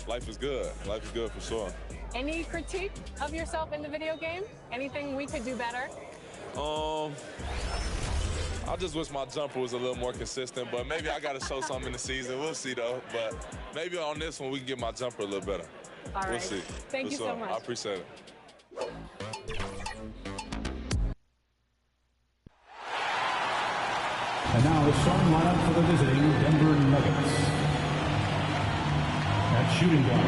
life is good. Life is good for sure. Any critique of yourself in the video game? Anything we could do better? I just wish my jumper was a little more consistent, but maybe I got to show something in the season. We'll see, though. But maybe on this one, we can get my jumper a little better. All right. We'll see. Thank you so much. I appreciate it. And now the starting lineup for the visiting Denver Nuggets. At shooting guard,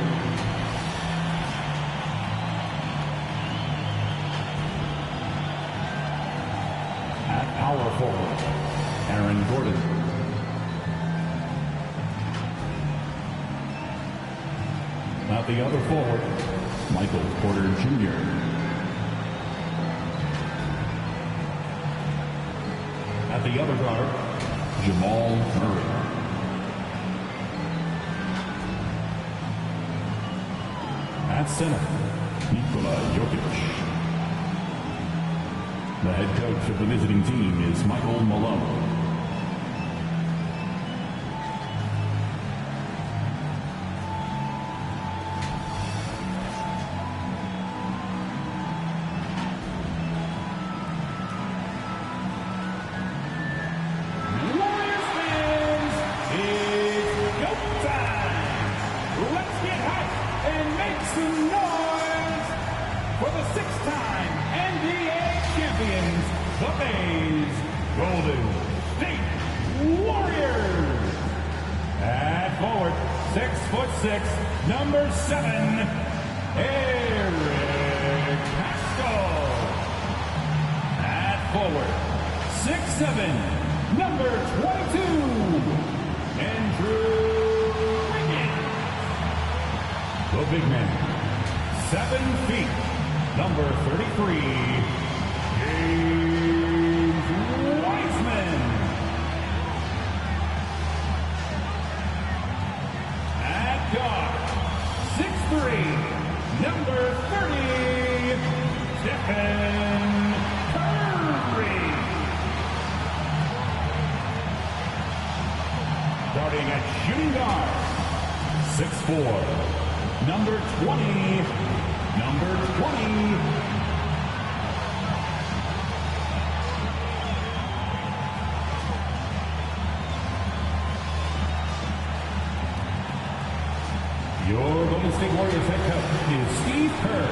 at power forward, Aaron Gordon. At the other forward, Michael Porter Jr. At the other guard, Jamal Murray. At center, Nikola Jokic. The head coach of the visiting team is Michael Malone. Number 7, Eric Pascal. At forward, 6'7", number 22, Andrew Wiggins. The big man, 7 feet, number 33, James Wiseman. At guard, 6'3", number 30, Stephen Curry. Starting at shooting guard, 6'4", number 20, Your Golden State Warriors head coach is Steve Kerr.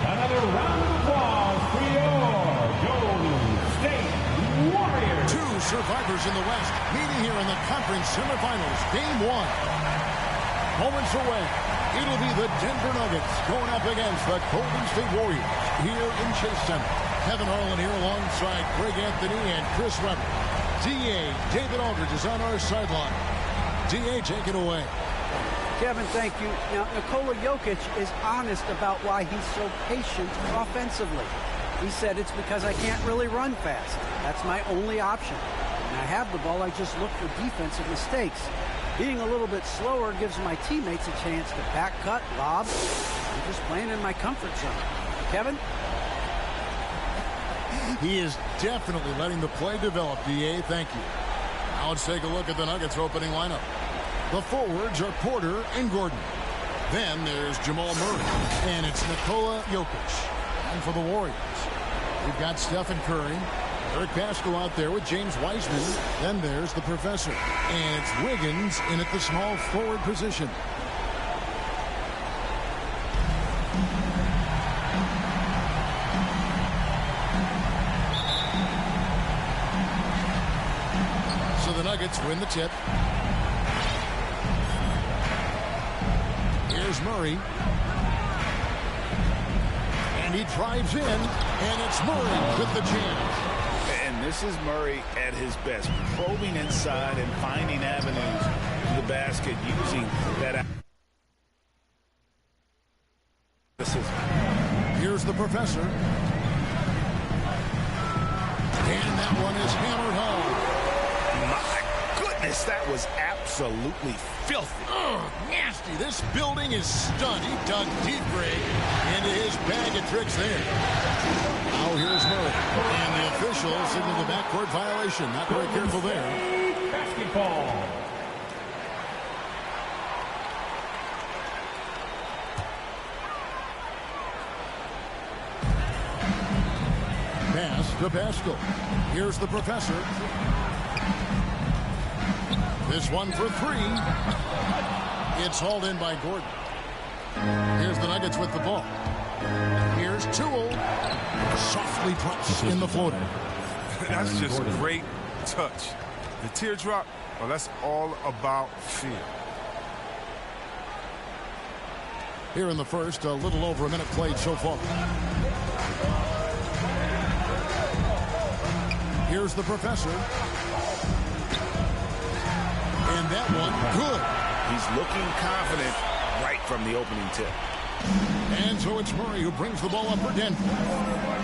Another round of applause for your Golden State Warriors. Two survivors in the West meeting here in the conference semifinals. Game 1. Moments away. It'll be the Denver Nuggets going up against the Golden State Warriors here in Chase Center. Kevin Harlan here alongside Greg Anthony and Chris Webber. D.A. David Aldridge is on our sideline. D.A., take it away. Kevin, thank you. Now, Nikola Jokic is honest about why he's so patient offensively. He said it's because I can't really run fast. That's my only option. When I have the ball, I just look for defensive mistakes. Being a little bit slower gives my teammates a chance to back cut, lob. I'm just playing in my comfort zone. Kevin? He is definitely letting the play develop, D.A. Thank you. Now let's take a look at the Nuggets opening lineup. The forwards are Porter and Gordon. Then there's Jamal Murray, and it's Nikola Jokic. And for the Warriors, we've got Stephen Curry, Eric Pascal out there with James Wiseman. Then there's the professor, and it's Wiggins in at the small forward position. So the Nuggets win the tip. Here's Murray. And he drives in, and it's Murray with the jam. And this is Murray at his best, probing inside and finding avenues to the basket using that. Here's the professor. And that one is hammered home. My goodness, that was absolutely filthy. Oh, nasty. This building is stunned. He dug deep, Greg, into his bag of tricks there. Now here's Murray. And the official signaled the backcourt violation. Not very careful there. Basketball. to Pascal. Here's the professor. This one for three. It's hauled in by Gordon. Here's the Nuggets with the ball. Here's Toole. Softly drops in the floater. That's just great touch. The teardrop, well, that's all about feel. Here in the first, a little over a minute played so far. Here's the professor. And that one, good. He's looking confident right from the opening tip. And so it's Murray who brings the ball up for Denver.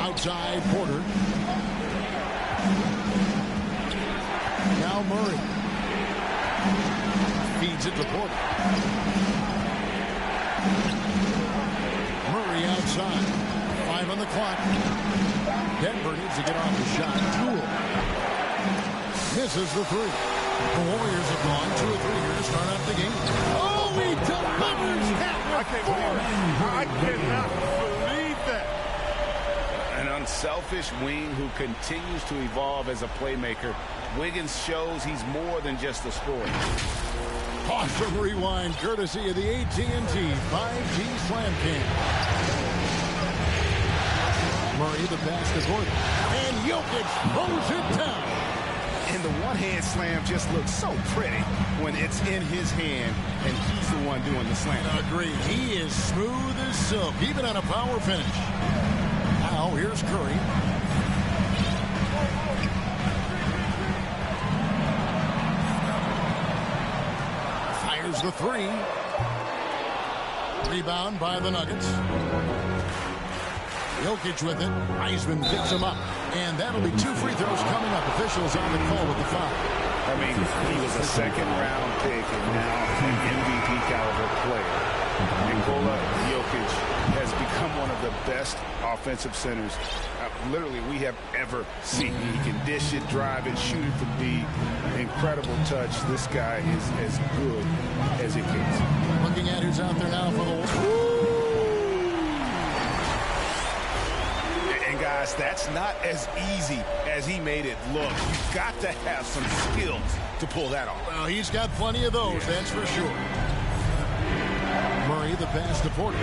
Outside Porter. Now Murray. Feeds it to Porter. Murray outside. 5 on the clock. Denver needs to get off the shot. Toole misses the three. The Warriors have gone 2 or 3 here to start out the game. Oh, he delivers that. I cannot believe that. An unselfish wing who continues to evolve as a playmaker. Wiggins shows he's more than just a scorer. Awesome rewind courtesy of the AT&T 5G Slam Cam. Murray the pass to Gordon. And Jokic throws it down. And the one-hand slam just looks so pretty when it's in his hand and he's the one doing the slam. Agreed. He is smooth as silk, even on a power finish. Now here's Curry. Fires the three. Rebound by the Nuggets. Jokic with it. Wiseman picks him up. And that'll be 2 free throws coming up. Officials on the call with the foul. I mean, he was a second-round pick and now an MVP caliber player. Nikola Jokic has become one of the best offensive centers literally we have ever seen. He can dish it, drive it, shoot it from deep. Incredible touch. This guy is as good as it gets. Looking at who's out there now for the... And guys, that's not as easy as he made it look. You've got to have some skills to pull that off. Well, he's got plenty of those, that's for sure. Murray, the pass to Porter.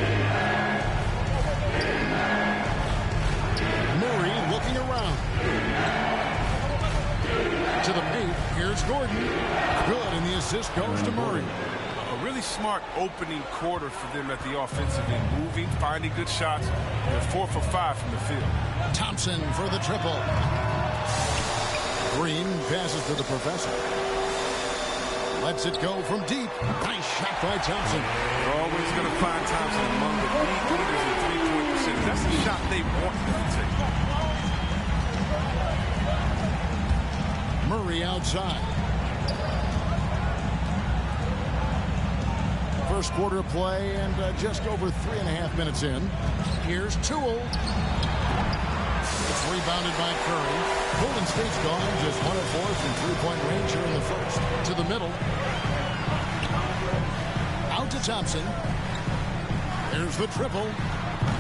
Murray looking around. To the paint, here's Gordon. Good, and the assist goes to Murray. A really smart opening quarter for them at the offensive end. Moving, finding good shots. They're 4 for 5 from the field. Thompson for the triple. Green passes to the professor. Lets it go from deep. Nice shot by Thompson. They're always going to find Thompson among the league leaders in three-point percentage. That's the shot they want to take. Murray outside. First quarter play and just over 3.5 minutes in. Here's Toole. It's rebounded by Curry. Golden State's gone just 1 of 4 from three-point range here in the first. To the middle. Out to Thompson. There's the triple.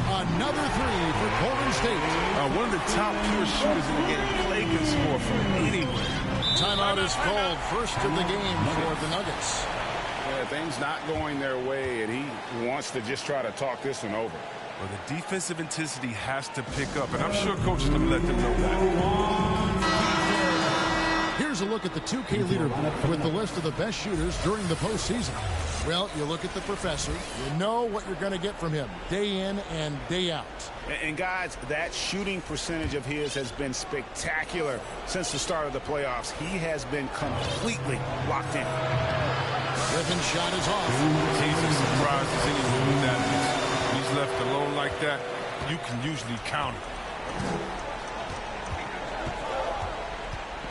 Another three for Golden State. One of the top pure shooters in the game. Clay can score from anywhere. Timeout is called. First of the game for the Nuggets. Yeah, things not going their way, and he wants to just try to talk this one over. Well, the defensive intensity has to pick up, and I'm sure coach is going to let them know that. Here's a look at the 2K leaderboard with the list of the best shooters during the postseason. Well, you look at the professor, you know what you're going to get from him day in and day out. And guys, that shooting percentage of his has been spectacular since the start of the playoffs. He has been completely locked in. Griffin's shot is off. He's as surprised as anyone with that. He's left alone like that, you can usually count it.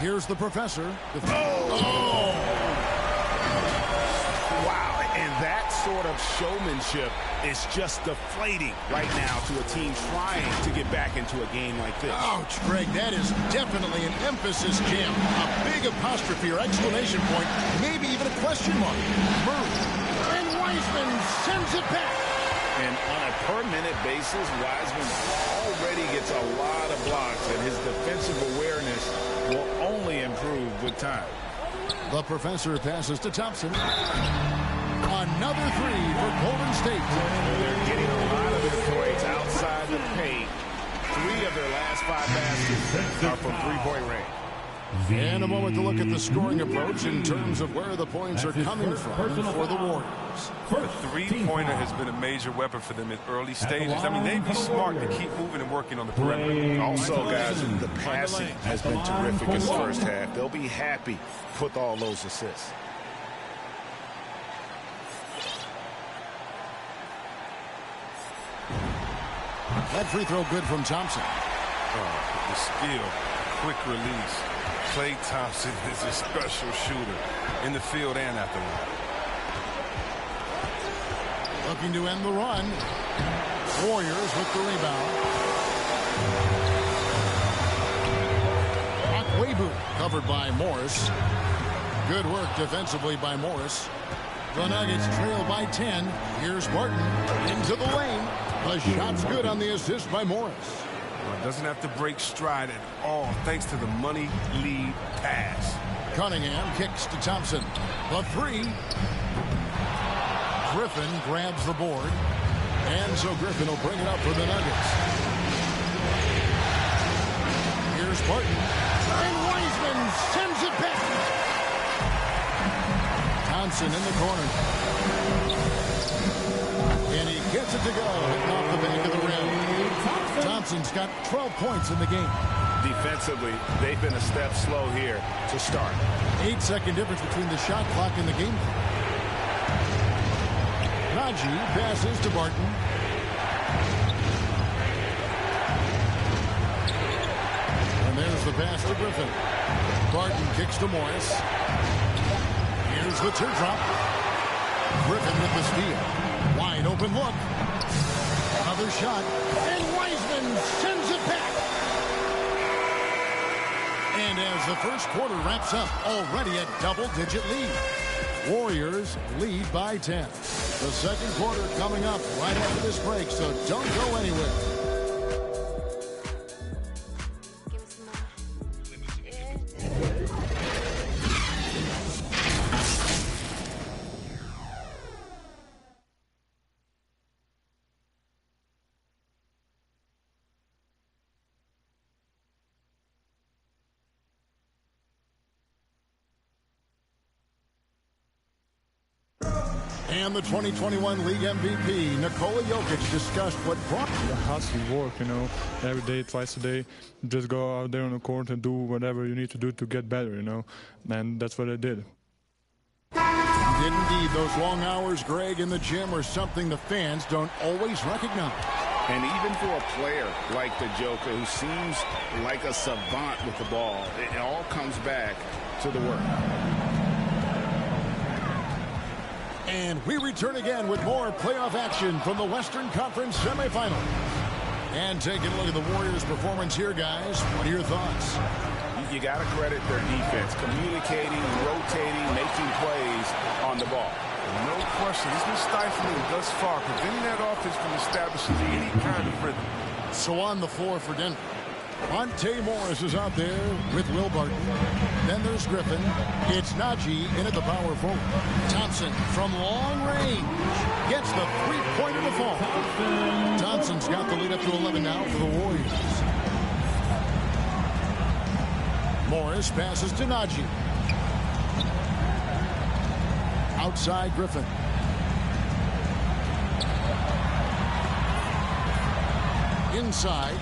Here's the professor. Oh! Wow, and that sort of showmanship is just deflating right now to a team trying to get back into a game like this. Ouch, Greg, that is definitely an emphasis jam. A big apostrophe or exclamation point, maybe even a question mark. Murray, and Wiseman sends it back. And on a per-minute basis, Wiseman already gets a lot of blocks, and his defensive awareness will only improve with time. The professor passes to Thompson. Another three for Golden State. They're getting a lot of their points outside the paint. 3 of their last 5 baskets are from three-point range. And a moment to look at the scoring approach in terms of where the points are coming from for the Warriors. The three-pointer has been a major weapon for them in early stages. I mean, they'd be smart to keep moving and working on the perimeter. Also, guys, the passing has been terrific in the first half. They'll be happy with all those assists. That free throw good from Thompson. The skill, quick release. Klay Thompson is a special shooter in the field and at the line. Looking to end the run. Warriors with the rebound. Okwebu covered by Morris. Good work defensively by Morris. The Nuggets trail by 10. Here's Barton into the lane. The shot's good on the assist by Morris. Well, doesn't have to break stride at all thanks to the money lead pass. Cunningham kicks to Thompson. The three. Griffin grabs the board. And so Griffin will bring it up for the Nuggets. Here's Barton. And Wiseman sends it back. Thompson in the corner. And he gets it to go. Hitting off the back of the rim. Thompson's got 12 points in the game. Defensively, they've been a step slow here to start. 8-second difference between the shot clock and the game. Najee passes to Barton. And there's the pass to Griffin. Barton kicks to Morris. Here's the teardrop. Griffin with the steal. Wide open look. Another shot. And Wiseman sends it back. And as the first quarter wraps up, already a double-digit lead. Warriors lead by 10. The second quarter coming up right after this break, so don't go anywhere. And the 2021 League MVP, Nikola Jokic, discussed what brought the hustle work, you know, every day, twice a day. Just go out there on the court and do whatever you need to do to get better, you know, and that's what I did. Did indeed. Those long hours, Greg, in the gym are something the fans don't always recognize. And even for a player like the Joker, who seems like a savant with the ball, it all comes back to the work. And we return again with more playoff action from the Western Conference semifinal. And taking a look at the Warriors' performance here, guys. What are your thoughts? You got to credit their defense, communicating, rotating, making plays on the ball. No question. It's been stifling thus far, preventing that offense from establishing any kind of rhythm. So on the floor for Denver, Monte Morris is out there with Will Barton. Then there's Griffin. It's Najee in at the power forward. Thompson from long range gets the three-pointer to fall. Thompson's got the lead up to 11 now for the Warriors. Morris passes to Najee. Outside Griffin. Inside.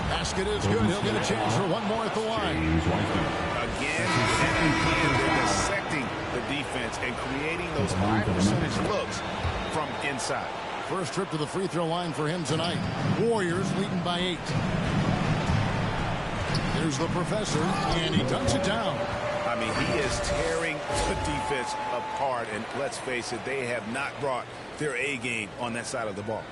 Basket is good. He'll get a chance for one more at the line. Again, they're dissecting the defense and creating those high percentage looks from inside. First trip to the free throw line for him tonight. Warriors leading by 8. There's the professor, and he dunks it down. I mean, he is tearing the defense apart, and let's face it, they have not brought their A game on that side of the ball.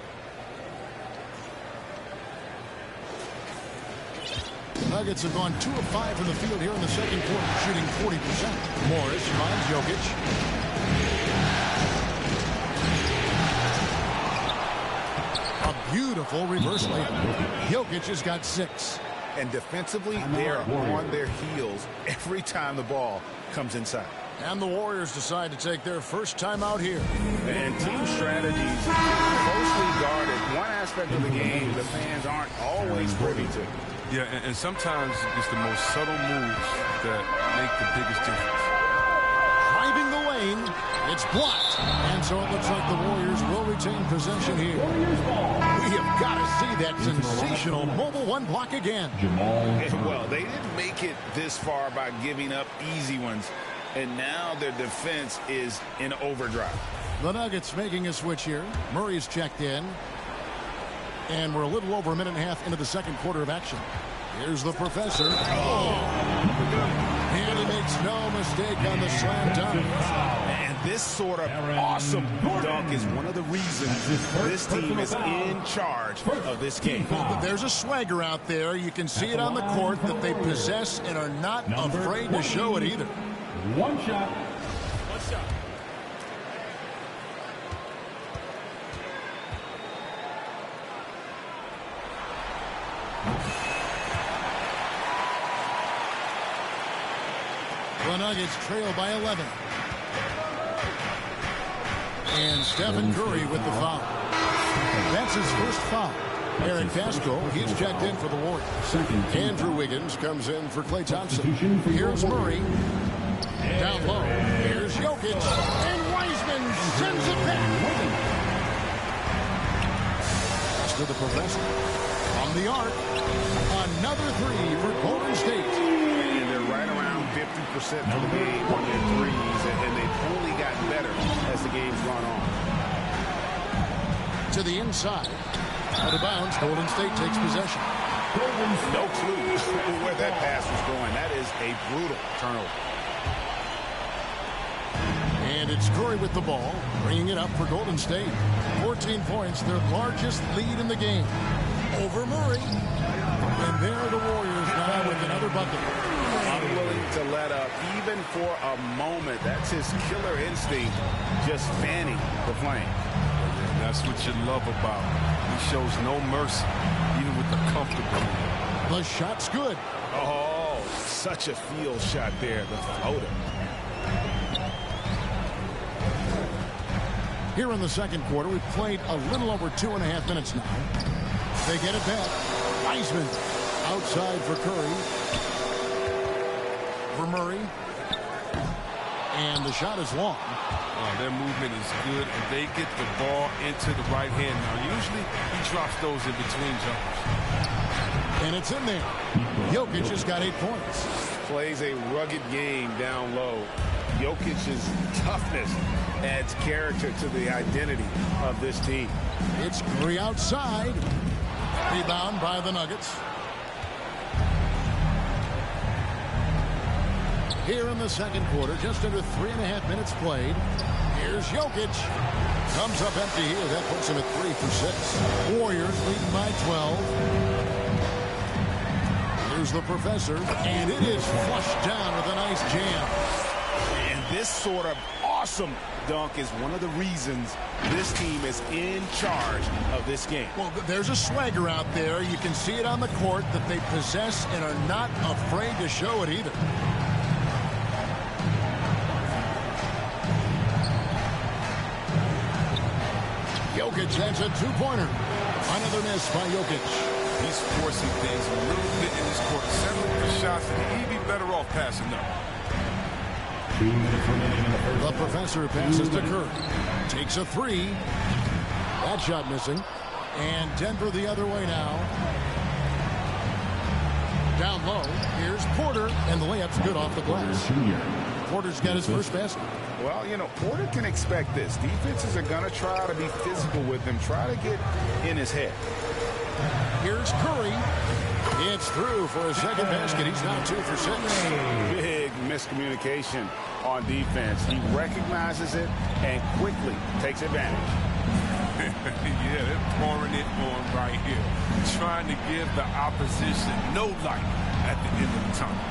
Nuggets have gone 2 of 5 from the field here in the second quarter, shooting 40%. Morris finds Jokic. Beautiful reverse layup. Jokic has got 6. And defensively, they're on their heels every time the ball comes inside. And the Warriors decide to take their first time out here. And team strategies closely guarded. One aspect of the game the fans aren't always privy to. Yeah, and sometimes it's the most subtle moves that make the biggest difference. Driving the lane, it's blocked. And so it looks like the Warriors will retain possession here. We have got to see that sensational mobile one block again. Well, they didn't make it this far by giving up easy ones. And now their defense is in overdrive. The Nuggets making a switch here. Murray's checked in. And we're a little over a minute and a half into the second quarter of action. Here's the professor. Oh! And he makes no mistake on the slam dunk. And this sort of awesome dunk is one of the reasons this team is in charge of this game. There's a swagger out there. You can see it on the court that they possess and are not afraid to show it either. One shot. The Nuggets trail by 11. And Stephen Curry with the foul. That's his first foul. Eric Pascal, he's checked in for the Warriors. Andrew Wiggins comes in for Klay Thompson. Here's Murray. Down low. Here's Jokic. And Wiseman sends it back. Pass to the professor. On the arc. Another 3 for Golden State. And they're right around 50% for the game on their threes. And they've only gotten better as the game's gone on. To the inside. Out of bounds. Golden State takes possession. No clue where that pass was going. That is a brutal turnover. And it's Curry with the ball, bringing it up for Golden State. 14 points, their largest lead in the game. Over Murray. And there are the Warriors now with another bucket. Unwilling to let up, even for a moment. That's his killer instinct, just fanning the flame. And that's what you love about him. He shows no mercy, even with the comfortable. The shot's good. Oh, such a field shot there, the floater. Here in the second quarter, we've played a little over 2.5 minutes now. They get it back. Wiseman outside for Curry. For Murray. And the shot is long. Their movement is good, and they get the ball into the right hand. Now, usually he drops those in between jumpers. And it's in there. Jokic has got 8 points. Plays a rugged game down low. Jokic's toughness adds character to the identity of this team. It's Curry outside. Rebound by the Nuggets. Here in the second quarter, just under 3.5 minutes played. Here's Jokic. Comes up empty here. That puts him at 3 for 6. Warriors leading by 12. Here's the professor. And it is flushed down with a nice jam. And this sort of awesome dunk is one of the reasons this team is in charge of this game. Well, there's a swagger out there. You can see it on the court that they possess and are not afraid to show it either. Jokic, that's a two-pointer. Another miss by Jokic. He's forcing things a little bit in this court. Settling for shots, and he'd be better off passing them. The professor passes to Curry. Takes a 3. That shot missing. And Denver the other way now. Down low. Here's Porter. And the layup's good off the glass. Porter's got his first basket. Well, you know, Porter can expect this. Defenses are going to try to be physical with him. Try to get in his head. Here's Curry. It's through for a second basket. He's now 2 for 6. Big miscommunication on defense. He recognizes it and quickly takes advantage. Yeah, they're pouring it on right here. Trying to give the opposition no light at the end of the tunnel.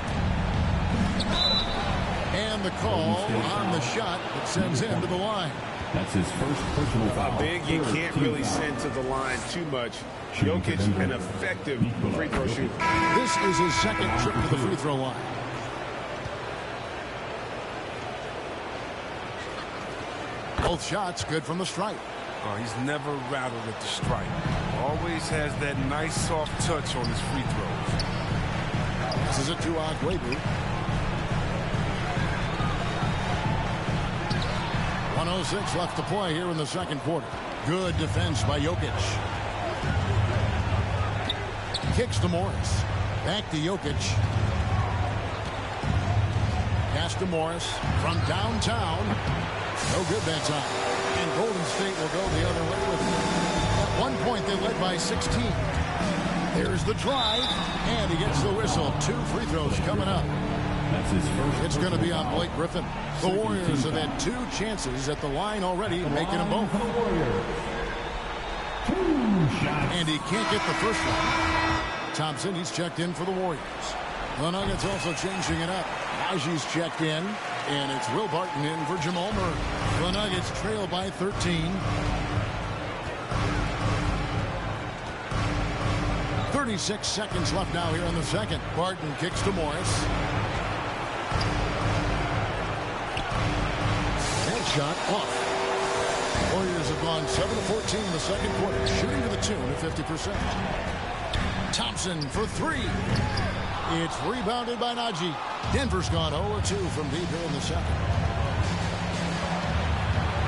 And the call on the shot that sends him to the line. That's his first personal foul. Big, you can't really send to the line too much. Jokic, an effective free throw shooter. This is his second trip to the free throw line. Both shots good from the stripe. Oh, he's never rattled at the stripe. Always has that nice soft touch on his free throws. This is a 2-out waiver. 1:06 left to play here in the second quarter. Good defense by Jokic. Kicks to Morris. Back to Jokic. Pass to Morris from downtown. No good that time. And Golden State will go the other way with it. At one point, they led by 16. There's the drive, and he gets the whistle. 2 free throws coming up. That's his first. It's going to be on Blake Griffin. The Warriors have had 2 chances at the line already, making them both. And he can't get the first one. Thompson, he's checked in for the Warriors. The Nuggets also changing it up. Naji's checked in, and it's Will Barton in for Jamal Murray. The Nuggets trail by 13. 36 seconds left now here in the second. Barton kicks to Morris. And shot off. Warriors have gone 7-14 in the second quarter, shooting to the tune of 50%. Thompson for 3. It's rebounded by Naji. Denver's gone 0-2 from deep here in the second.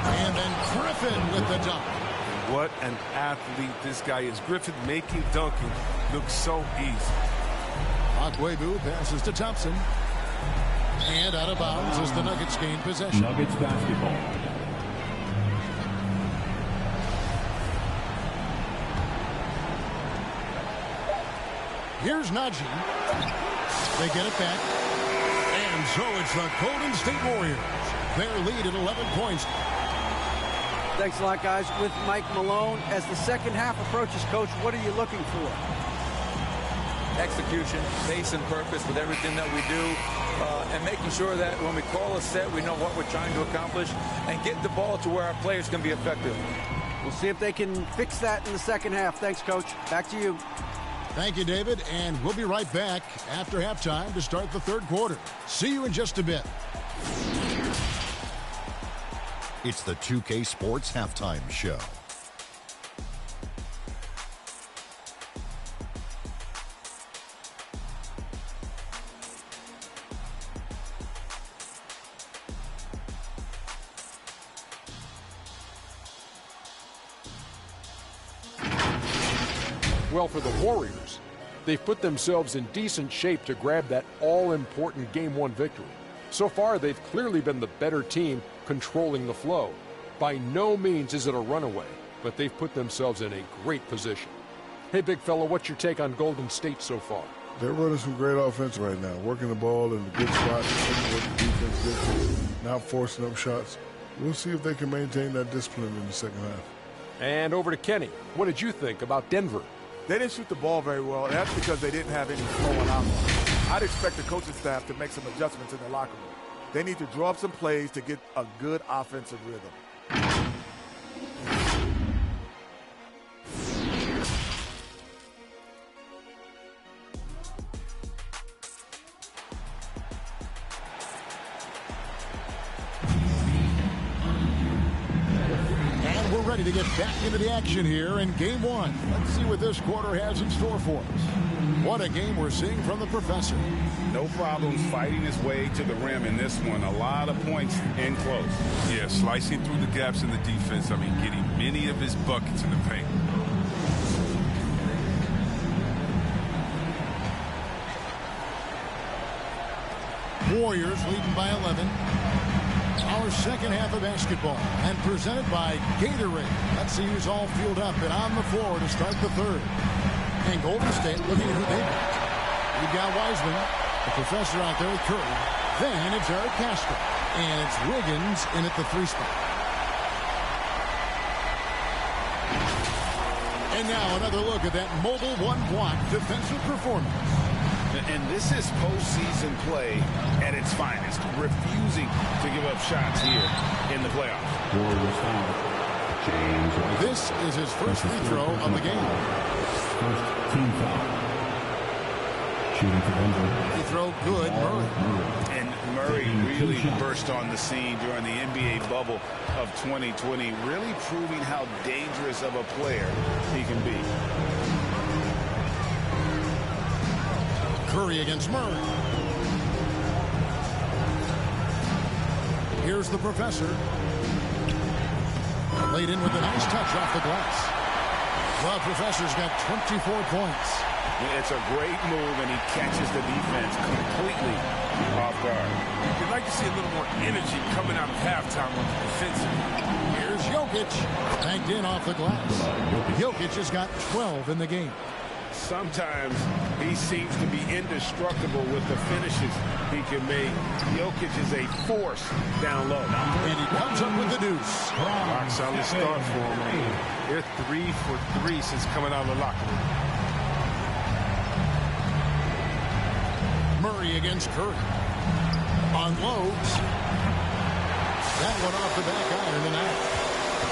And then Griffin with the dunk. What an athlete this guy is. Griffin making dunking look so easy. Akwebu passes to Thompson. And out of bounds as the Nuggets gain possession. Nuggets basketball. Here's Naji. They get it back. And so it's the Golden State Warriors. Their lead at 11 points. Thanks a lot, guys. With Mike Malone, as the second half approaches, Coach, what are you looking for? Execution, pace and purpose with everything that we do, and making sure that when we call a set, we know what we're trying to accomplish, and get the ball to where our players can be effective. We'll see if they can fix that in the second half. Thanks, Coach. Back to you. Thank you, David, and we'll be right back after halftime to start the third quarter. See you in just a bit. It's the 2K Sports Halftime Show. Well, for the Warriors, they've put themselves in decent shape to grab that all-important Game 1 victory. So far, they've clearly been the better team controlling the flow. By no means is it a runaway, but they've put themselves in a great position. Hey, big fella, what's your take on Golden State so far? They're running some great offense right now, working the ball in a good spot, what the defense gets, not forcing up shots. We'll see if they can maintain that discipline in the second half. And over to Kenny. What did you think about Denver? They didn't shoot the ball very well, and that's because they didn't have any flow on offense. I'd expect the coaching staff to make some adjustments in their locker room. They need to draw up some plays to get a good offensive rhythm. And we're ready to get back into the action here in Game 1. Let's see what this quarter has in store for us. What a game we're seeing from the professor. No problems fighting his way to the rim in this one. A lot of points in close. Yeah, slicing through the gaps in the defense. I mean, getting many of his buckets in the paint. Warriors leading by 11. Our second half of basketball, and presented by Gatorade. Let's see who's all fueled up and on the floor to start the third. And Golden State looking at who they got. We've got Wiseman, the professor out there with Curry. Then it's Eric Castro, and it's Wiggins in at the 3 spot. And now another look at that mobile one-block defensive performance. And this is postseason play at its finest, refusing to give up shots here in the playoffs. Warriors foul. James. This is his first free throw of the game. First team foul. Shooting for Denver. Free throw good, Murray. And Murray really burst on the scene during the NBA bubble of 2020, really proving how dangerous of a player he can be. Curry against Murray. Here's the professor. Laid in with a nice touch off the glass. The professor's got 24 points. It's a great move, and he catches the defense completely off guard. You'd like to see a little more energy coming out of halftime on the defensive. Here's Jokic. Banked in off the glass. Jokic has got 12 in the game. Sometimes he seems to be indestructible with the finishes he can make. Jokic is a force down low. And he comes up with the deuce. Rock solid start for him. They're 3 for 3 since coming out of the locker room. Murray against Curry. Unloads. That one off the back iron and out.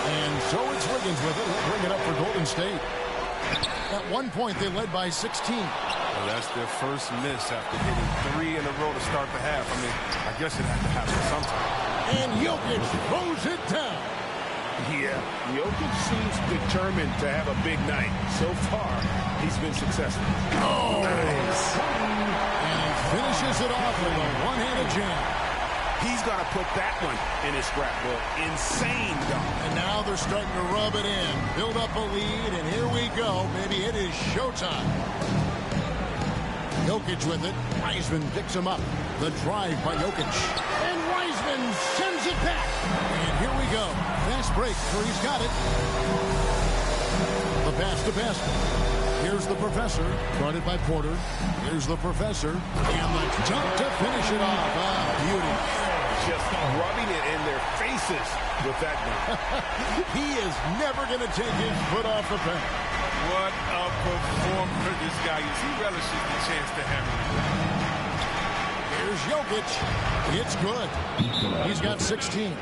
And so it's Wiggins with it. He'll bring it up for Golden State. At one point, they led by 16. Well, that's their first miss after hitting 3 in a row to start the half. I mean, I guess it had to happen sometime. And Jokic throws it down. Yeah, Jokic seems determined to have a big night. So far, he's been successful. Oh, nice. And he finishes it off with a one-handed jam. He's going to put that one in his scrapbook. Insane dunk. And now they're starting to rub it in. Build up a lead, and here we go. Maybe it is showtime. Jokic with it. Wiseman picks him up. The drive by Jokic. And Wiseman sends it back. And here we go. Fast break. Curry's got it. The pass to basket. Here's the professor. Guarded by Porter. Here's the professor. And the dunk to finish it off. Ah, beauty. Just rubbing it in their faces with that dunk. He is never going to take his foot off the paint. What a performer this guy is. He relishes the chance to hammer it. Here's Jokic. It's good. He's got 16.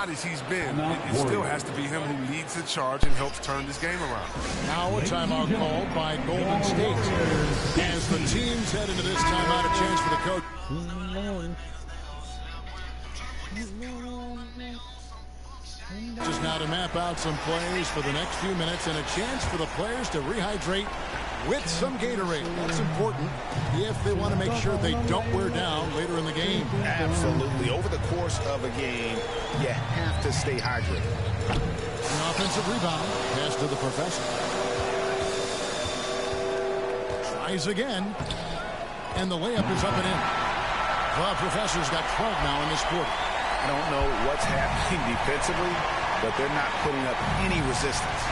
hot as he's been, it still has to be him who leads the charge and helps turn this game around. Now a timeout called by Golden State. As the teams head into this timeout, a chance for the coach. Just now to map out some plays for the next few minutes and a chance for the players to rehydrate with some Gatorade. That's important if they want to make sure they don't wear down later in the game. Absolutely. Over the course of a game, you have to stay hydrated. An offensive rebound. Pass to the professor. Tries again. And the layup is up and in. The professor's got 12 now in this quarter. I don't know what's happening defensively, but they're not putting up any resistance.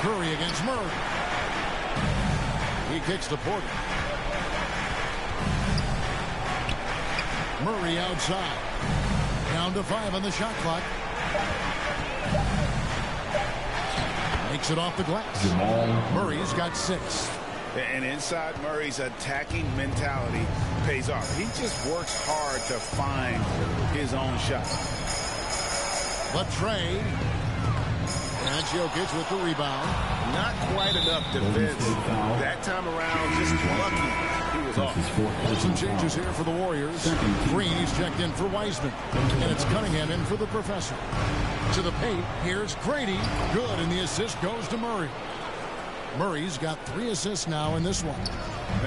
Curry against Murray. He kicks to Porter. Murray outside. Down to 5 on the shot clock. Makes it off the glass. Murray's got 6. And inside Murray's attacking mentality pays off. He just works hard to find his own shot. Latrey. And Jokic with the rebound. Not quite enough defense. That time around, just lucky he was off. Some changes here for the Warriors. Green is checked in for Wiseman. And it's Cunningham in for the professor. To the paint, here's Grady. Good, and the assist goes to Murray. Murray's got 3 assists now in this one.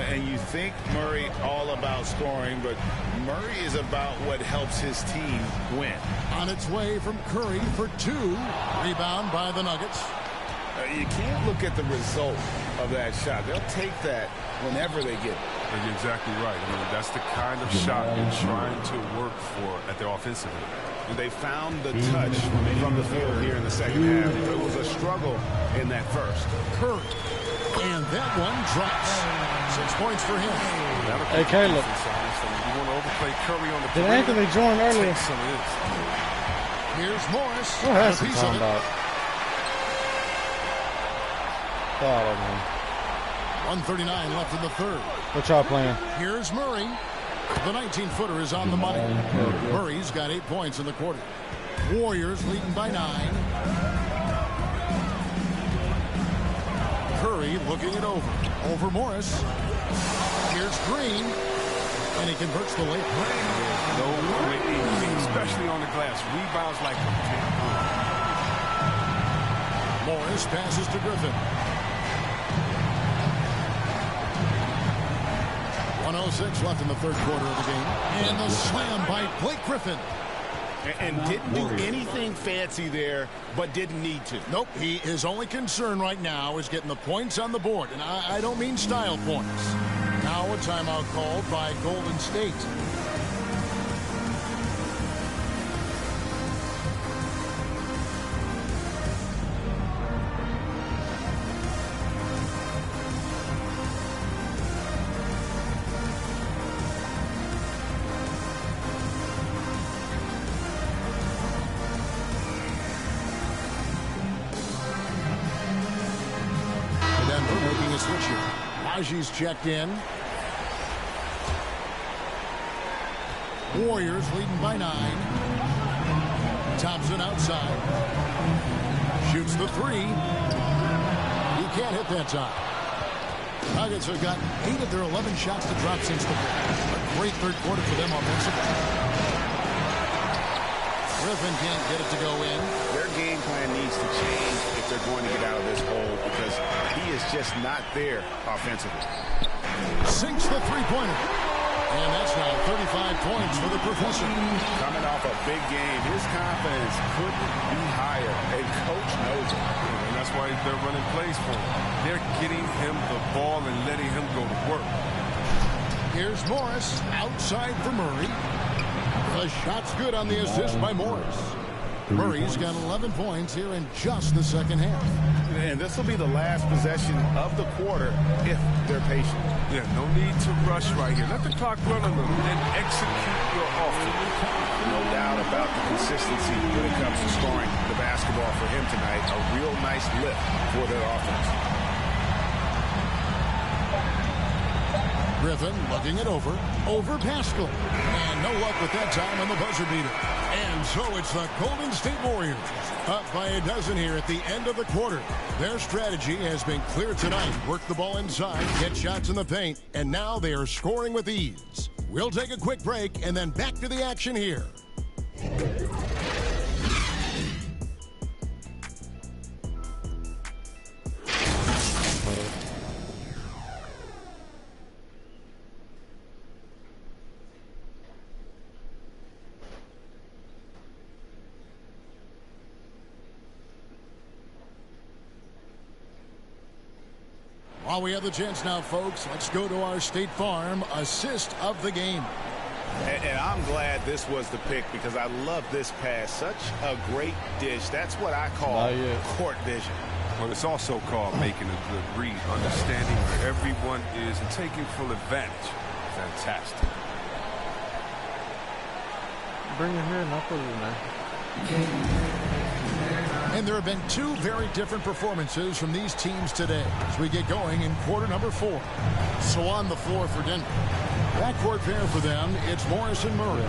And you think Murray all about scoring, but Murray is about what helps his team win. On its way from Curry for 2. Rebound by the Nuggets. You can't look at the result of that shot. They'll take that whenever they get it. And you're exactly right. I mean, that's the kind of shot you're trying to work for at the offensive end. They found the touch from the field here in the second half. It was a struggle in that first. Curry. And that one drops. 6 points for him. Hey, Caleb. You want to overplay Curry on the Did Anthony join earlier? Here's Morris. What has he talking about? Oh, man. 1:39 left in the third. What y'all playing? Here's Murray. The 19-footer is on the money. Murray's got 8 points in the quarter. Warriors leading by 9. Curry looking it over. Over Morris. Here's Green. And he converts the layup. No way, especially on the glass. Rebounds like them. Morris passes to Griffin. 1:06 left in the third quarter of the game. And the slam by Blake Griffin. And didn't do anything fancy there, but didn't need to. Nope. His only concern right now is getting the points on the board. And I don't mean style points. Now a timeout called by Golden State. He's checked in. Warriors leading by 9. Thompson outside. Shoots the 3. He can't hit that time. Nuggets have got 8 of their 11 shots to drop since the break. A great third quarter for them offensively. Griffin can't get it to go in. Their game plan needs to change if they're going to get out of this hole because he is just not there offensively. Sinks the three-pointer. And that's now 35 points for the professor. Coming off a big game, his confidence couldn't be higher. And coach knows it. And that's why they're running plays for him. They're getting him the ball and letting him go to work. Here's Morris outside for Murray. The shot's good on the assist by Morris. Murray's got 11 points here in just the second half. And this will be the last possession of the quarter if they're patient. Yeah, no need to rush right here. Let the clock run a little and execute your offense. No doubt about the consistency when it comes to scoring the basketball for him tonight. A real nice lift for their offense. Griffin looking it over Pascal. And no luck with that time on the buzzer beater. And so it's the Golden State Warriors up by a dozen here at the end of the quarter. Their strategy has been clear tonight. Work the ball inside, get shots in the paint, and now they are scoring with ease. We'll take a quick break and then back to the action here. While we have the chance now, folks, let's go to our State Farm assist of the game. And I'm glad this was the pick because I love this pass. Such a great dish. That's what I call court vision. Well, it's also called making a good read, understanding where everyone is and taking full advantage. Fantastic. Bring it here and I'll put it in there. And there have been two very different performances from these teams today as we get going in quarter number 4. So on the floor for Denver. Backcourt pair for them, it's Morris and Murray.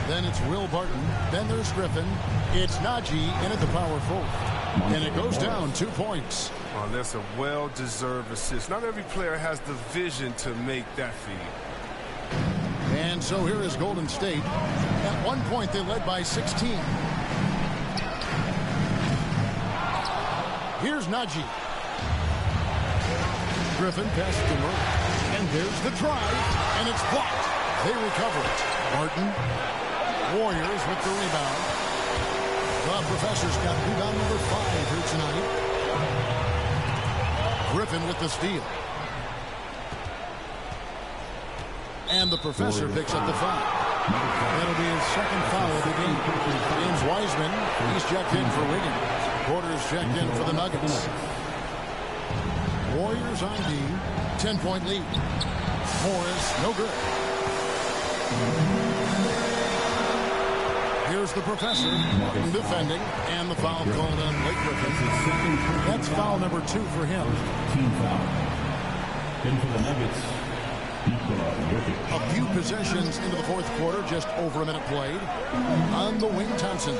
Then it's Will Barton. Then there's Griffin. It's Najee in at the power forward. And it goes down 2 points. Well, that's a well-deserved assist. Not every player has the vision to make that feed. And so here is Golden State. At one point, they led by 16. Here's Najee. Griffin passes to Murray. And there's the drive. And it's blocked. They recover it. Barton. Warriors with the rebound. The Professor's got rebound number 5 here tonight. Griffin with the steal. And the Professor picks up the foul. That'll be his second foul of the game. James Wiseman, he's checked in for Wiggins. Porter's checked in for the Nuggets. Warriors on D, 10-point lead. Morris, no good. Here's the Professor, Martin defending, and the foul called on Blake Griffin. That's foul number 2 for him. Team foul. In for the Nuggets. A few possessions into the fourth quarter, just over a minute played. On the wing, Thompson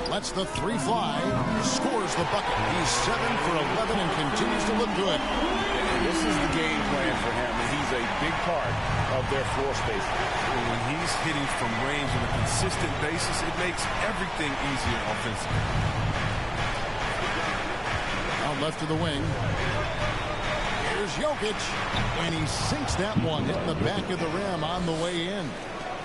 lets the 3 fly, scores the bucket. He's 7 for 11 and continues to look good. This is the game plan for him, and he's a big part of their floor space. When he's hitting from range on a consistent basis, it makes everything easier offensively. Out left to the wing. Here's Jokic, and he sinks that one, hitting the back of the rim on the way in.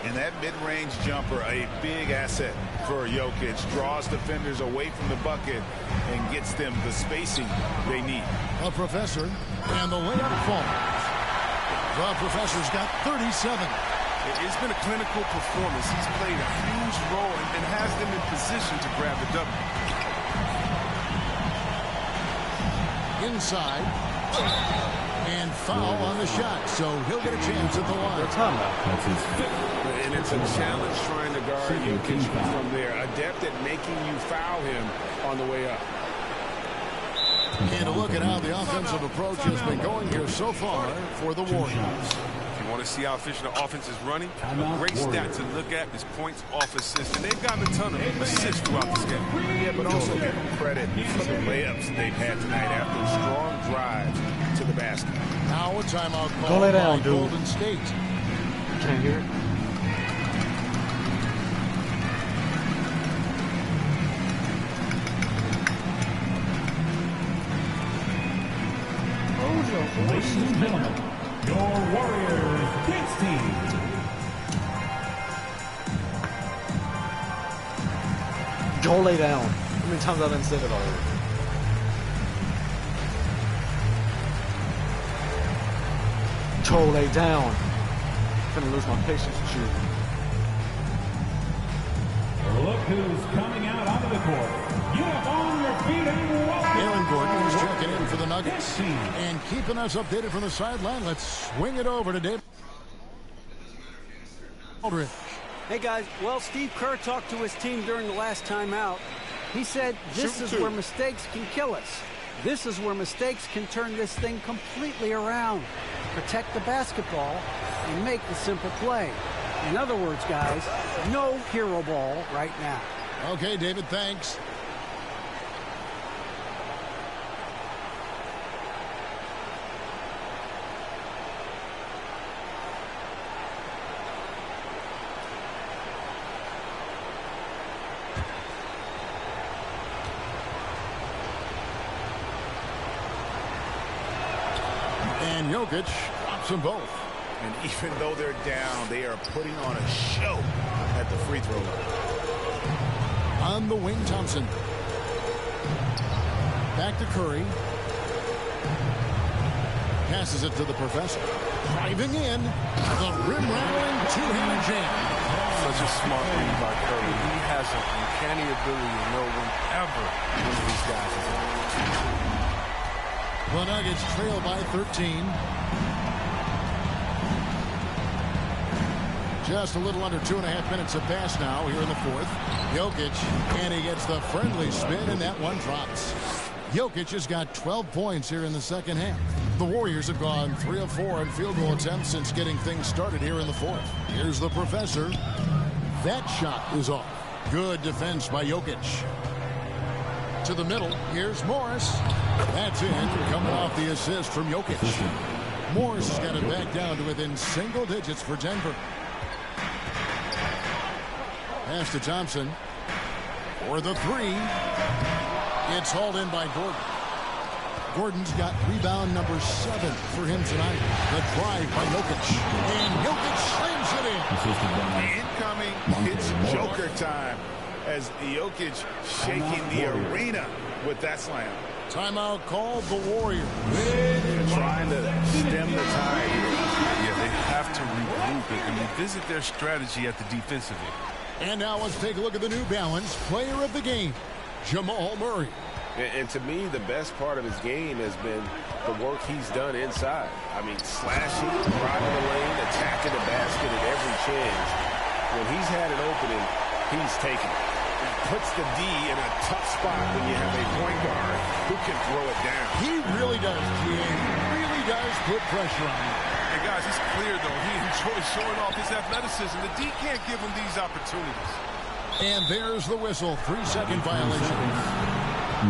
And that mid-range jumper, a big asset for Jokic, draws defenders away from the bucket and gets them the spacing they need. The Professor, and the layup falls. The Professor's got 37. It's been a clinical performance. He's played a huge role and has them in position to grab the W. Inside. And foul on the shot, so he'll get a chance at the line. That's his 5th. And it's a challenge trying to guard Jokic from there. Adept at making you foul him on the way up. And a look at how the offensive approach has been going here so far for the Warriors. If you want to see how efficient the offense is running, a great stat to look at is points off assists. And they've gotten a ton of assists throughout this game. Yeah, but also give them credit for the layups they've had tonight after strong drives to the basket. Now a timeout call Go lay down, by dude. Golden State. Can't hear it. Ladies and gentlemen, your Warriors dance team. Go lay down. How many times I've been said it already? Go lay down. I'm gonna lose my patience with you. Look who's coming out onto the court. You up on your feet and welcome. Aaron Gordon is checking in for the Nuggets. And keeping us updated from the sideline, let's swing it over to Dave Aldridge. Hey, guys. Well, Steve Kerr talked to his team during the last timeout. He said, this is where mistakes can kill us. This is where mistakes can turn this thing completely around. protect the basketball, and make the simple play. In other words, guys, no hero ball right now. Okay, David, thanks. And Jokic drops them both. And even though they're down, they are putting on a show at the free throw line. On the wing, Thompson. Back to Curry. Passes it to the professor. Driving in. The rim-rattling two-handed jam. Such a smart read by Curry. He has an uncanny ability to know whenever one of these guys is in. The Nuggets trail by 13. Just a little under 2.5 minutes have passed now here in the fourth. Jokic, and he gets the friendly spin, and that one drops. Jokic has got 12 points here in the second half. The Warriors have gone 3 of 4 on field goal attempts since getting things started here in the fourth. Here's the professor. That shot is off. Good defense by Jokic. To the middle, here's Morris. That's in, coming off the assist from Jokic. Morris has got it back down to within single digits for Denver. Pass to Thompson for the three. It's hauled in by Gordon. Gordon's got rebound number 7 for him tonight. The drive by Jokic. And Jokic slams it in. Incoming, it's Joker time as Jokic shaking the arena with that slam. Timeout called the Warriors. Trying to stem the tide here. Yeah, they have to regroup and revisit their strategy at the defensive end. And now let's take a look at the New Balance player of the game, Jamal Murray. And to me, the best part of his game has been the work he's done inside. I mean, slashing, driving the lane, attacking the basket at every chance. When he's had an opening, he's taken it. It puts the D in a tough spot when you have a point guard who can throw it down. He really does, He really does put pressure on him. And guys, it's clear, though, he enjoys showing off his athleticism. The D can't give him these opportunities. And there's the whistle. 3-second violation.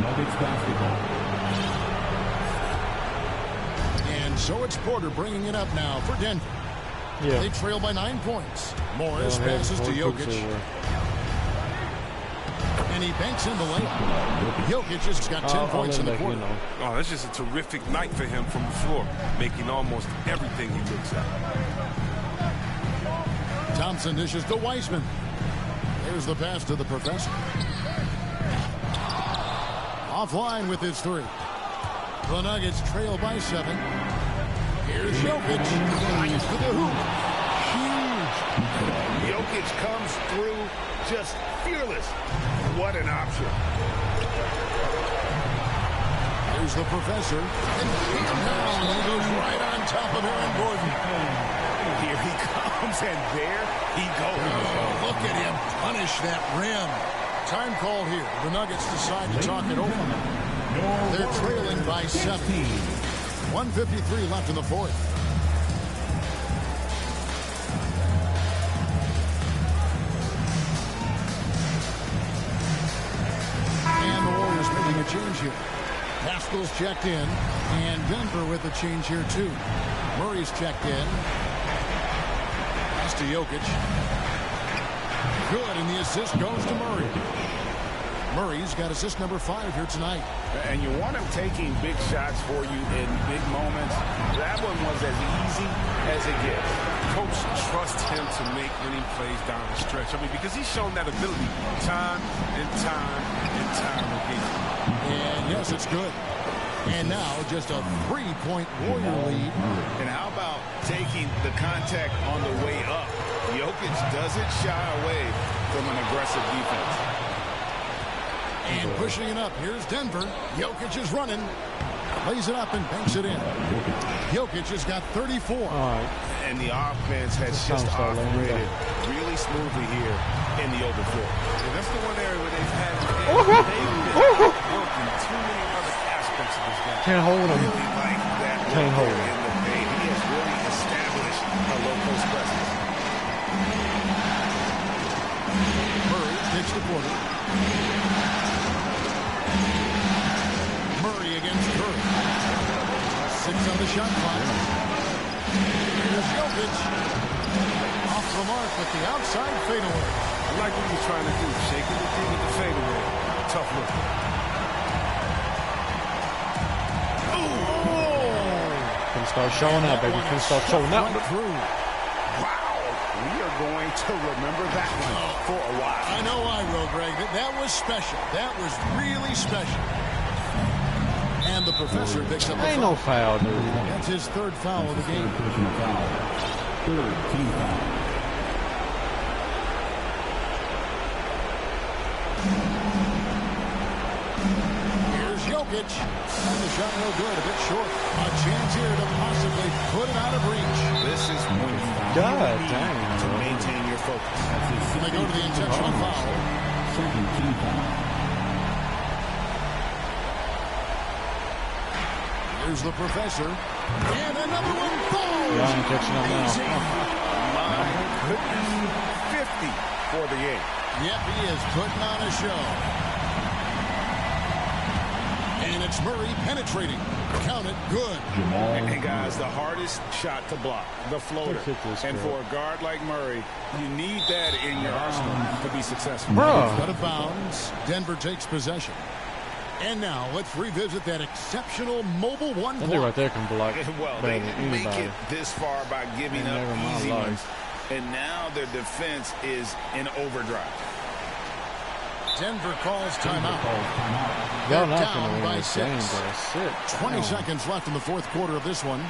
Nuggets basketball. And so it's Porter bringing it up now for Denver. Yeah. They trail by 9 points. Morris passes to Jokic. And he banks in the layup. Jokic has got 10 points in the quarter. Oh, that's just a terrific night for him from the floor, making almost everything he looks at. Thompson dishes to Wiseman. Here's the pass to the professor. Offline with his three. The Nuggets trail by 7. Here's Jokic. Drives to the hoop. Huge. Jokic comes through just fearless. What an option. Here's the professor. And down. He goes right on top of Aaron Gordon. Here he comes, and there he goes. Oh, look at him punish that rim. Time called here. The Nuggets decide to talk it over. They're trailing by 7. 1:53 left in the fourth. And the Warriors making a change here. Pascal's checked in, and Denver with a change here too. Murray's checked in. Pass to Jokic. Good, and the assist goes to Murray. Murray's got assist number 5 here tonight. And you want him taking big shots for you in big moments. That one was as easy as it gets. Coach trusts him to make winning plays down the stretch. I mean, because he's shown that ability time and time and time again. And yes, it's good. And now just a 3-point Warrior lead. And how about taking the contact on the way up? Jokic doesn't shy away from an aggressive defense. And pushing it up. Here's Denver. Jokic is running. Lays it up and banks it in. Jokic has got 34. And the offense has just operated really smoothly here in the open floor. And that's the one area where they've had working too many other aspects of this game. Can't hold him. Really like that Can't hold him. in the paint. He has quarter. Murray against Curry. 6 on the shot clock. Here's Jokic. Off the mark with the outside fadeaway. I like what he's trying to do. Shaking the thing with the fadeaway. Tough look. Can start showing out, baby. Can start showing out. Wow. We are going to remember that one for a while. I know I will, Greg. That was special. That was really special. And the professor picks up the Ain't no foul, dude. That's his 3rd foul of the game. Personal foul. 3rd team foul. Here's Jokic. And the shot no good, a bit short. A chance here to possibly put it out of reach. This is when God dang. to maintain your focus. And they go to the intentional foul. 2nd team foul. Here's the professor. And another one falls. Y'all ain't catching up now. My goodness. 50 for the game. Yep, he is putting on a show. And it's Murray penetrating. Count it, good. And guys, the hardest shot to block, the floater. And for a guard like Murray, you need that in your arsenal to be successful. Out of bounds. Denver takes possession. And now let's revisit that exceptional mobile one That block. dude right there can block. Well, they didn't make it this far by giving up easy ones. And now their defense is in overdrive. Denver calls timeout. Y'all They're not down gonna win by this game, 6. bro. Shit. 20 seconds left in the 4th quarter of this one.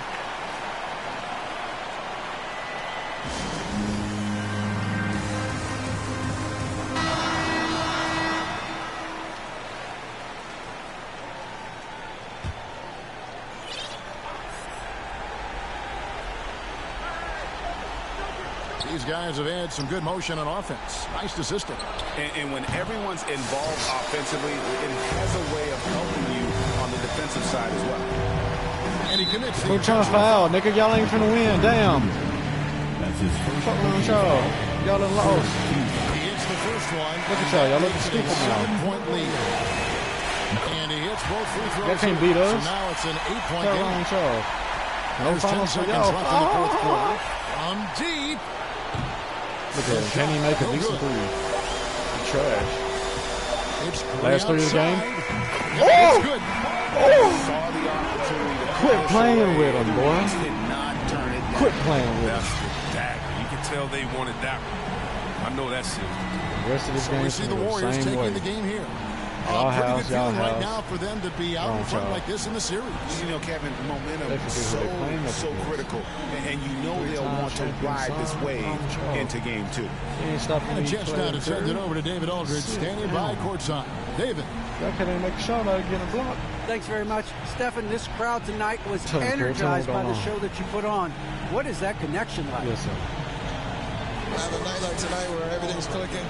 These guys have had some good motion on offense. Nice to system. And when everyone's involved offensively, it has a way of helping you on the defensive side as well. And he commits. Who trying to foul? Nigga, y'all ain't finna win. Damn. That's his first. Fuck on y'all. Y'all done lost. He hits the first one. Look at y'all. Y'all looking stupid now. 7-point lead. And he hits both free throws. That can't beat us. So now it's an 8-point What's game. wrong with y'all? No There's 10 finals for seconds y'all. left in the 4th quarter. From deep. Look at him. Can he make a decent three? Trash. It's Last 3 of the game. It's good. Saw the opportunity to Quit playing with him, boy. did not turn it down. Quit playing with him. That's the dagger. You can tell they wanted that one. I know that's it. The rest of this So game we is see the the Warriors same taking way. the game here. Y'all A pretty house, good feeling y'all right house. now for them to be out in Wrong front job. like this in the series. You know, Kevin, momentum They forget is who they playing so against. critical. And you know they'll want to ride this wave into game 2. He ain't stopping And a me chance now playing to send it third. over to David Aldridge, standing by courtside. David. Y'all can't even make a shot out of getting a block. Thanks very much. Stephen, this crowd tonight was Tell me, Chris, energized what's by going the on? show that you put on. What is that connection like? Yes, sir. Have a night like tonight where everything's clicking.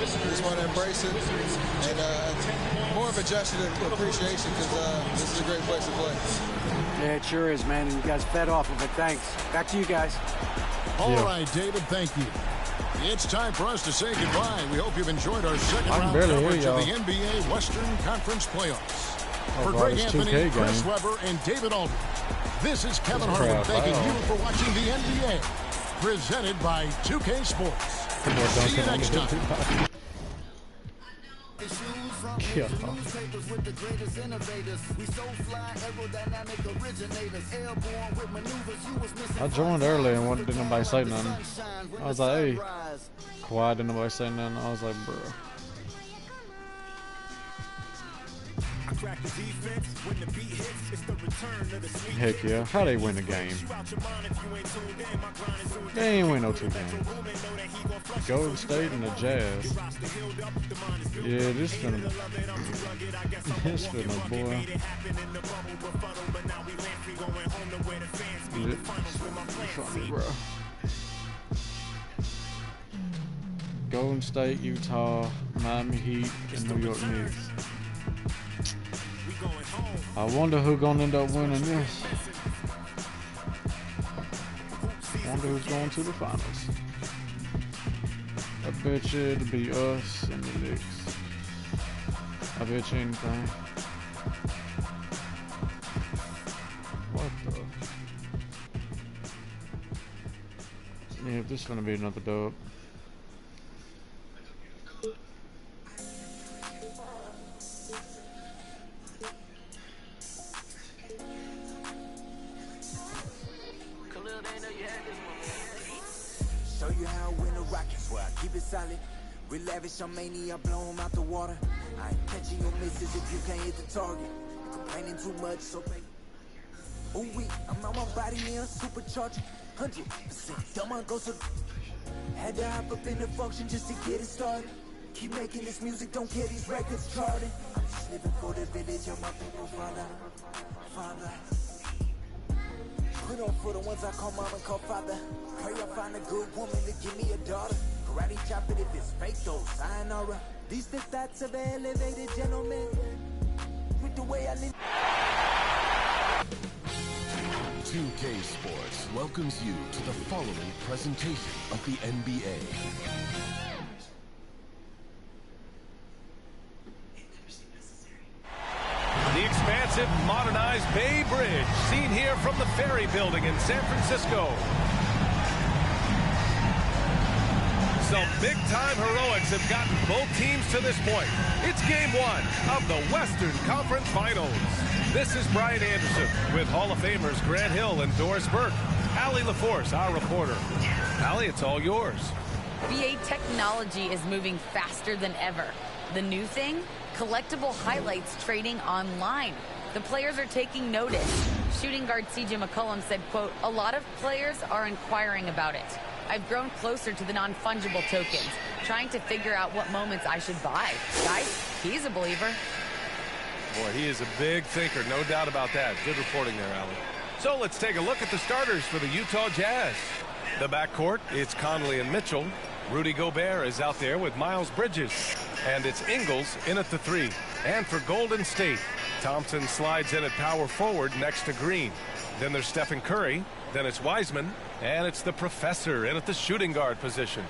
Just want to embrace it. And more of a gesture of appreciation because this is a great place to play. Yeah, it sure is, man. And you guys fed off of it. Thanks. Back to you guys. All right, David, thank you. It's time for us to say goodbye. We hope you've enjoyed our second round coverage of the NBA Western Conference Playoffs. For Greg Anthony, Chris Webber, and David Aldridge, this is Kevin Harlan thanking you for watching the NBA, presented by 2K Sports. See you next time. Yeah. I joined early and didn't nobody say nothing. I was like, hey, quiet, didn't nobody say nothing. I was like, bro. Heck yeah. How they win the game? They ain't win no 2 games. Golden State and the Jazz. Yeah, this finna, boy. Funny, bro. Golden State, Utah, Miami Heat, and New York Knicks. I wonder who's gonna end up winning this. I wonder who's going to the finals. I bet you it'll be us and the Knicks. I bet you anything. What the? Yeah, this is gonna be another dub. Show you how I win the Rockets, where I keep it solid. We lavish on mania, blow 'em out the water. I ain't catching your misses if you can't hit the target. Complaining too much, so baby. Ooh, I'm on my body now, supercharged. 100%. Dumb go so. Had to hop up in the function just to get it started. Keep making this music, don't care these records charted. I'm just living for the village of my people, Father. Put on for the ones I call mom and call father. Pray I find a good woman to give me a daughter. Karate chop it if it's fake though, sayonara. These the thoughts of an elevated gentleman. With the way I live. 2K Sports welcomes you to the following presentation of the NBA. The expansive, modernized Bay Bridge, seen here from the Ferry Building in San Francisco. Some big-time heroics have gotten both teams to this point. It's game one of the Western Conference Finals. This is Brian Anderson with Hall of Famers Grant Hill and Doris Burke. Allie LaForce, our reporter. Allie, it's all yours. VA technology is moving faster than ever. The new thing? Collectible highlights trading online. The players are taking notice. Shooting guard CJ McCollum said, quote, "A lot of players are inquiring about it. I've grown closer to the non-fungible tokens, trying to figure out what moments I should buy." Guys, he's a believer. Boy, he is a big thinker, no doubt about that. Good reporting there, Allie. So let's take a look at the starters for the Utah Jazz. The backcourt, it's Conley and Mitchell. Rudy Gobert is out there with Miles Bridges. And it's Ingles in at the 3. And for Golden State, Thompson slides in at power forward next to Green. Then there's Stephen Curry. Then it's Wiseman. And it's the Professor in at the shooting guard position.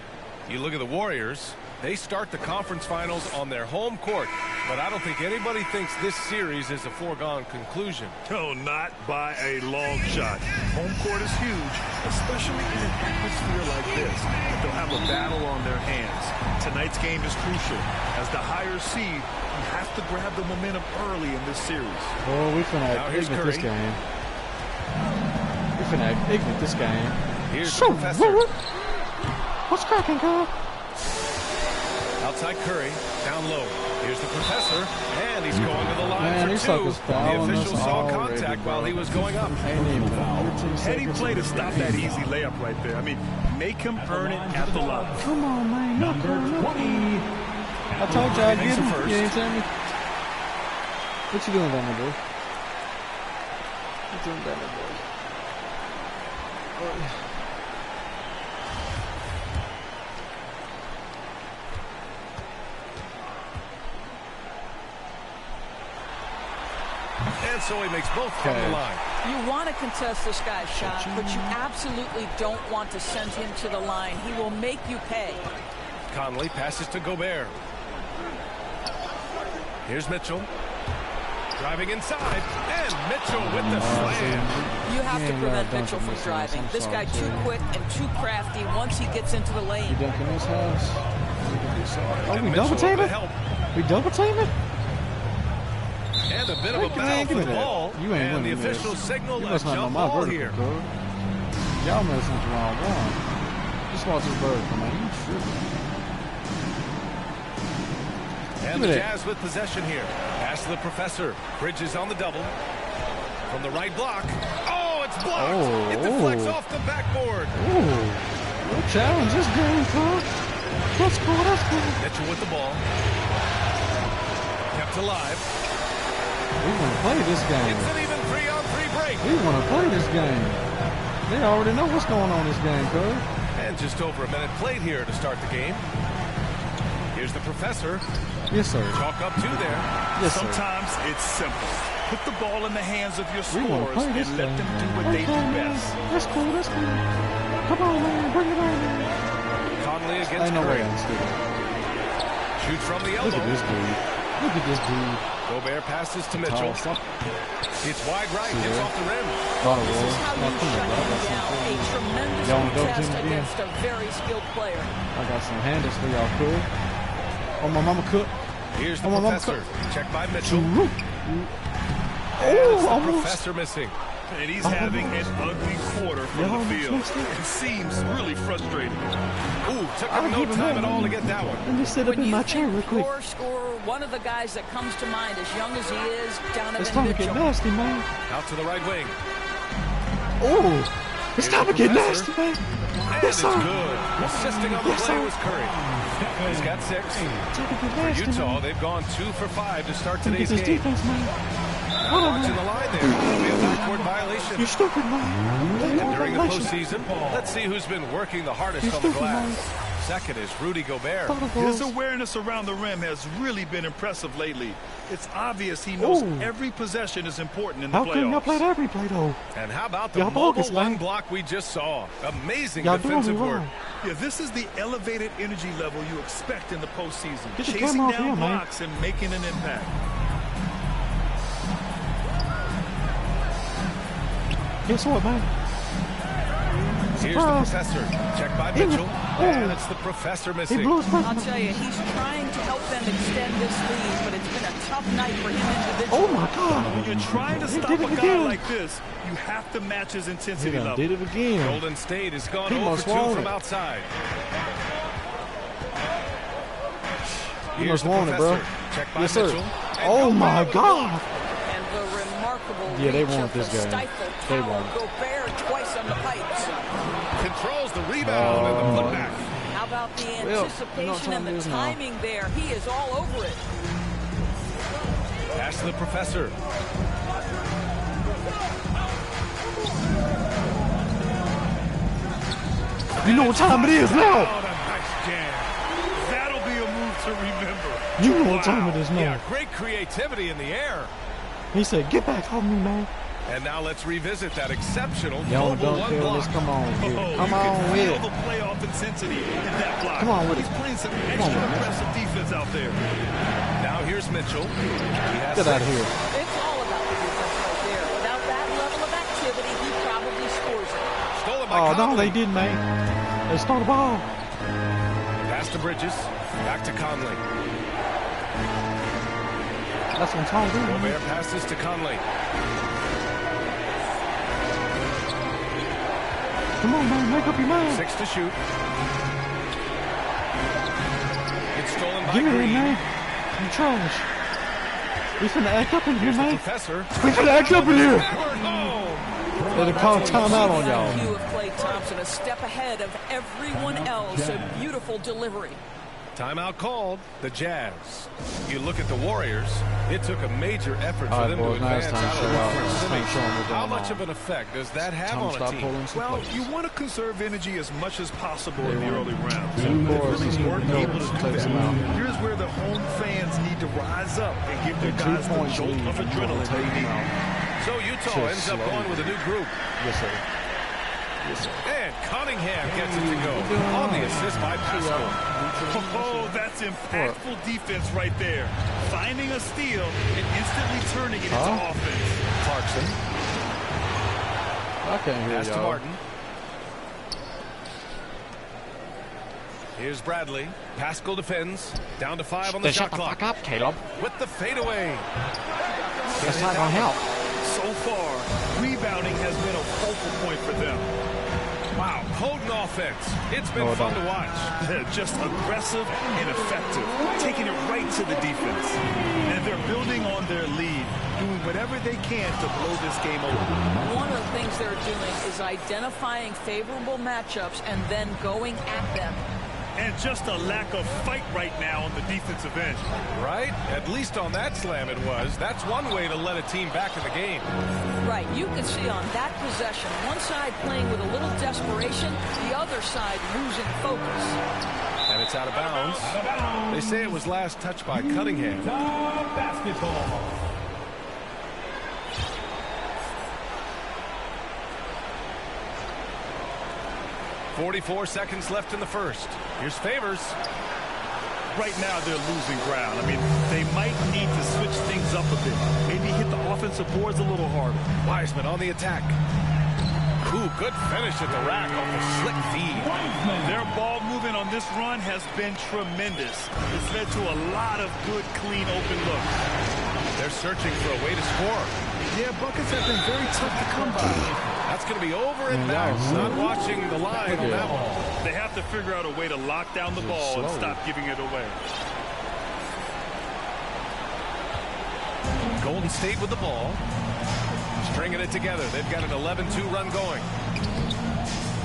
You look at the Warriors. They start the conference finals on their home court. But I don't think anybody thinks this series is a foregone conclusion. No, not by a long shot. Home court is huge, especially in an atmosphere like this. But they'll have a battle on their hands. Tonight's game is crucial. As the higher seed, you have to grab the momentum early in this series. Oh, we finna exit this game. We finna exit this game. Here's the Professor. What's cracking, girl? Outside Curry, down low. Here's the Professor, and he's going to the line for 2. The official saw contact while he was going up. Any play to stop that easy layup right there. I mean, make him earn it at the line. Come on, man. Number 20. I told you I'd get him. You ain't tell me. What you doing down there, boy? What you doing down there, boy? And so he makes both from the line. You want to contest this guy's shot, but you absolutely don't want to send him to the line. He will make you pay. Conley passes to Gobert. Here's Mitchell. Driving inside, and Mitchell with the slam. You have to prevent Mitchell from driving. This guy too quick and too crafty once he gets into the lane. You dunking his house? Oh, we double team it? We double team it? And a bit of a battle for the ball. You ain't and the winning officials this. signal You a must not know jump my ball vertical, here. bro. Y'all messing with the wrong one. Just watch this vertical, man. You tripping. And the Jazz with possession here. Pass to the Professor. Bridges on the double. From the right block. Oh, it's blocked. It deflects off the backboard. What challenge this game, folks? That's cool, that's cool. Mitchell with the ball. Kept alive. We want to play this game. It's an even 3-on-3 break. We want to play this game. They already know what's going on in this game, coach. And just over a minute played here to start the game. Here's the Professor. Yes, sir. Chalk up 2 there. Yes, sir. Sometimes it's simple. Put the ball in the hands of your scorers and let them do what they do best. That's cool, that's cool. Come on, man. Bring it on, man. Conley against Curry. Shoots from the elbow. Look at this dude. Look at this dude. Gobert passes to Mitchell. It's wide right. Gets off the rim. This is how you shut him down. A tremendous contest against a very skilled player. I got some handles for y'all, cool. Oh, my mama cook. Here's the professor. Check by Mitchell. Oh, the professor missing. And he's having an ugly quarter from the field. It seems really frustrating. Ooh, took him no time at all to get that one. Let me sit up in my chair real quick. Scorer, one of the guys that comes to mind, as young as he is, down It's time to get nasty, man. Out to the right wing. Oh, it's time to get nasty, man. And it's good. Assisting on the play was Curry. He's got 6. For Utah, they've gone 2 for 5 to start today's game. Defense, man. Watching the line there. It'll be a backcourt violation. You're stupid, man. And during the postseason, let's see who's been working the hardest on the glass. Second is Rudy Gobert. His awareness around the rim has really been impressive lately. It's obvious he knows every possession is important in the playoffs. How come y'all played every play, though? And how about the mobile one block we just saw? Amazing defensive work. Yeah, this is the elevated energy level you expect in the postseason. Get the Chasing camera off down here, man. blocks and making an impact. Guess what, man? Here's the professor. Check by Mitchell. And it's the professor missing. I'll tell you, he's trying to help them extend this lead, but it's been a tough night for him individually. Oh, my God. When you're trying to stop a guy like this, you have to match his intensity level. Did it again. Golden State has gone 0 for 2 from outside. You must want it, bro. Check by yes, sir. Mitchell. Oh, my God. And the remarkable Yeah, they reach want of this the guy. stifled They power. want it. Gobert twice on the pipes. Controls the rebound and the putback. How about the Well, anticipation and the timing there? He is all over it. Pass to the professor. You know what time it is now. Oh, nice jam. That'll be a move to remember. You know what time it is now. Yeah, great creativity in the air. He said, get back on me, man. And now let's revisit that exceptional Y'all mobile don't one feel block. this. Come on with it. Oh, Come you on can with feel it. the playoff intensity in that block. Come on with He's it. playing some Come extra on, aggressive defense out there. Now here's Mitchell. He has Get out of 6. here. It's all about the defense right there. Without that level of activity, he probably scores it. Stolen by Oh, no, Conley. they didn't, man. They stole the ball. Pass to Bridges. Back to Conley. That's what I'm trying to do. Gobert passes to Conley. Come on, man. Make up your mind. 6 to shoot. It's stolen by Give me Green. that, man. You trash. We finna act up in here, Here's the man. professor. We finna act up in here. Hammered home. They're call timeout on y'all. IQ of Klay Thompson, a step ahead of everyone else. A beautiful delivery. Timeout called. The Jazz. You look at the Warriors. It took a major effort for All right, them boys, to now it's advance time out to of show out. the It's time to show 'em what's How going much on. of an effect does that have Time on to a stop team? pulling some Well, plays. you want to conserve energy as much as possible in They the want early rounds. two They boards, really he weren't knows able to do takes them out. that. Here's where the home fans need to rise up and give their The 2 guys the points jolt lead. of adrenaline Take they them need. out. So Utah Just ends up slow. going with a new group. Yes, sir. Yes, sir. And Cunningham gets it to go on the assist by Pascal. Oh, that's impactful defense right there. Finding a steal and instantly turning it into offense. Clarkson. I can't hear Pass to y'all. Martin. Here's Bradley. Pascal defends. Down to 5 on the shot clock. Shut the fuck up, Caleb. With the fadeaway. That's not gonna help. So far, rebounding has been a focal point for them. Wow, potent offense. It's been fun to watch. They're just aggressive and effective, taking it right to the defense. And they're building on their lead, doing whatever they can to blow this game over. One of the things they're doing is identifying favorable matchups and then going at them. And just a lack of fight right now on the defensive end. Right? At least on that slam it was. That's one way to let a team back in the game. Right, you can see on that possession, one side playing with a little desperation, the other side losing focus. And it's out of bounds. They say it was last touched by Cunningham. Basketball. 44 seconds left in the first. Here's Favors. Right now, they're losing ground. I mean, they might need to switch things up a bit. Maybe hit the offensive boards a little harder. Wiseman on the attack. Ooh, good finish at the rack off a slick feed. Their ball movement on this run has been tremendous. It's led to a lot of good, clean, open looks. They're searching for a way to score. Yeah, buckets have been very tough to come by. That's going to be over and back. Not watching the line on that one. They have to figure out a way to lock down the ball and stop giving it away. Golden State with the ball. Stringing it together. They've got an 11-2 run going.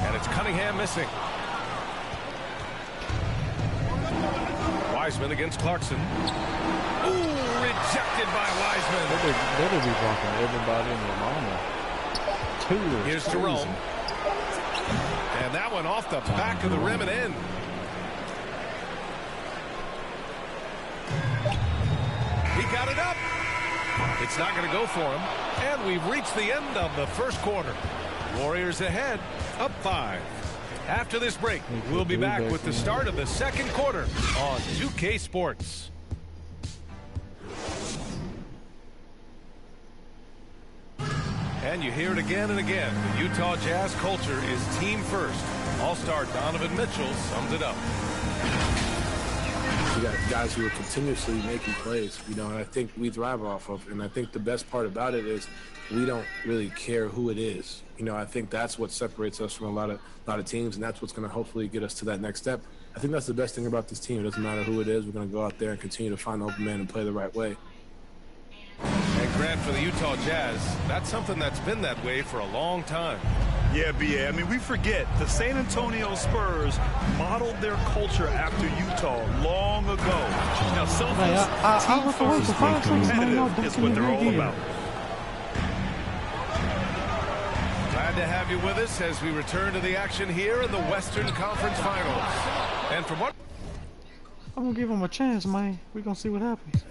And it's Cunningham missing. Wiseman against Clarkson. Ooh, rejected by Wiseman. They'll be blocking everybody in their mama. Here's Jerome. And that one off the back of the rim and in. He got it up. It's not going to go for him. And we've reached the end of the first quarter. Warriors ahead, up 5. After this break, we'll be back with the start of the second quarter on 2K Sports. And you hear it again and again. The Utah Jazz culture is team first. All-star Donovan Mitchell sums it up. We got guys who are continuously making plays, you know, and I think we thrive off of. And I think the best part about it is we don't really care who it is. You know, I think that's what separates us from a lot of teams, and that's what's going to hopefully get us to that next step. I think that's the best thing about this team. It doesn't matter who it is. We're going to go out there and continue to find the open man and play the right way. And Grant, for the Utah Jazz, that's something that's been that way for a long time. Yeah, B.A. I mean, we forget the San Antonio Spurs modeled their culture after Utah long ago. Now, selfless, team first, and competitive is what they're all about. Glad to have you with us as we return to the action here in the Western Conference Finals. And from what... I'm going to give them a chance, man. We're going to see what happens.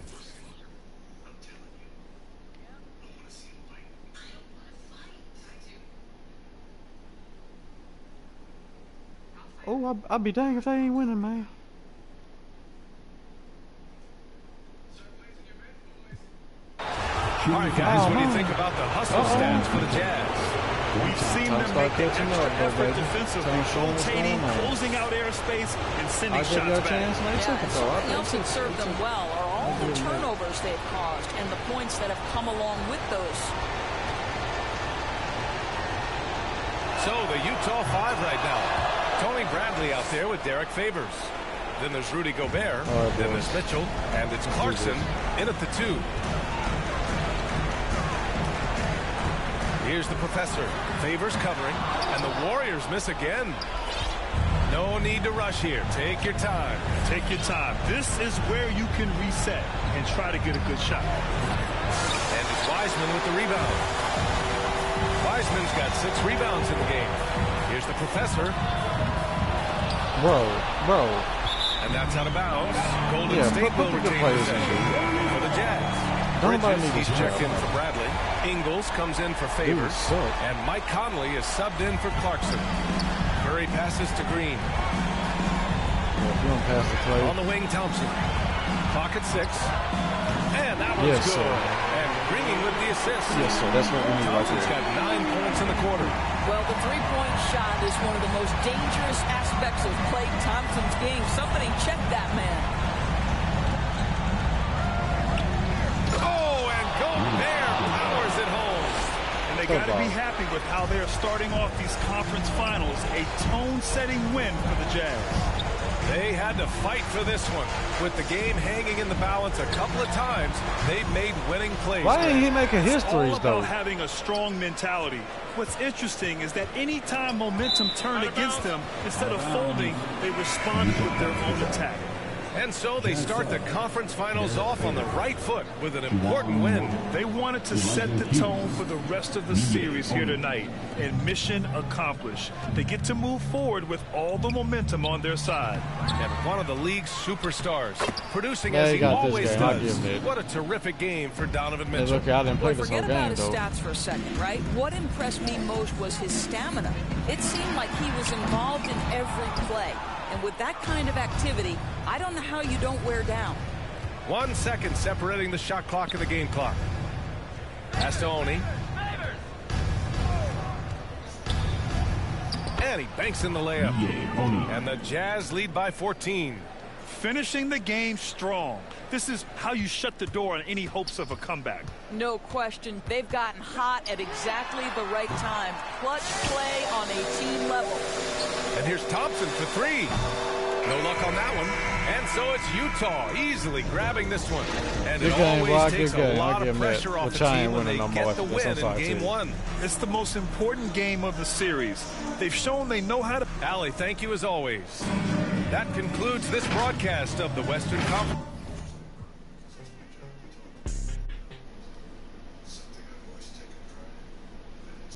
Oh, I'll be dang if they ain't winning, man. All right, guys, what do you think about the hustle stats for the Jazz? We've seen them make the extra effort defensively, rotating, closing out airspace, and sending shots back. Something else that served them well are all the turnovers they've caused and the points that have come along with those. So the Utah 5 right now. Tony Bradley out there with Derek Favors. Then there's Rudy Gobert. Then there's Mitchell. And it's Clarkson in at the 2. Here's the professor. Favors covering. And the Warriors miss again. No need to rush here. Take your time. Take your time. This is where you can reset and try to get a good shot. And it's Wiseman with the rebound. Wiseman's got 6 rebounds in the game. Here's the professor. Bro. And that's out of bounds. Golden State will retain possession for the Jazz. Bridges, he's checked in for Bradley. Ingles comes in for Favors. And Mike Conley is subbed in for Clarkson. Murray passes to Green. On the wing, Thompson. Clock at 6. And that one's good. And Green with the assist. Yes, sir. That's what we need right there. Thompson's got 9 points in the quarter. Well, the three-point shot is one of the most dangerous aspects of Klay Thompson's game. Somebody check that man. Oh, and Gobert powers it home. And they got to be happy with how they're starting off these conference finals. A tone-setting win for the Jazz. They had to fight for this one. With the game hanging in the balance a couple of times, they've made winning plays. Why ain't he making histories, it's all about having a strong mentality. What's interesting is that any time momentum turned against them, instead of folding, they responded with their own attack. And so they start the conference finals off on the right foot with an important win. They wanted to set the tone for the rest of the series here tonight, and mission accomplished. They get to move forward with all the momentum on their side. And one of the league's superstars, producing as he always does. What a terrific game for Donovan Mitchell. Look, I didn't play this whole Forget game, about his though. stats for a second, right? What impressed me most was his stamina. It seemed like he was involved in every play. And with that kind of activity, I don't know how you don't wear down. 1 second separating the shot clock and the game clock. S.O.G. And he banks in the layup. And the Jazz lead by 14. Finishing the game strong. This is how you shut the door on any hopes of a comeback. No question. They've gotten hot at exactly the right time. Clutch play on a team level. And here's Thompson for three. No luck on that one. And so it's Utah easily grabbing this one. And it always takes a lot of pressure off the team when they get the win in game one. It's the most important game of the series. They've shown they know how to... Allie, thank you as always. That concludes this broadcast of the Western Conference.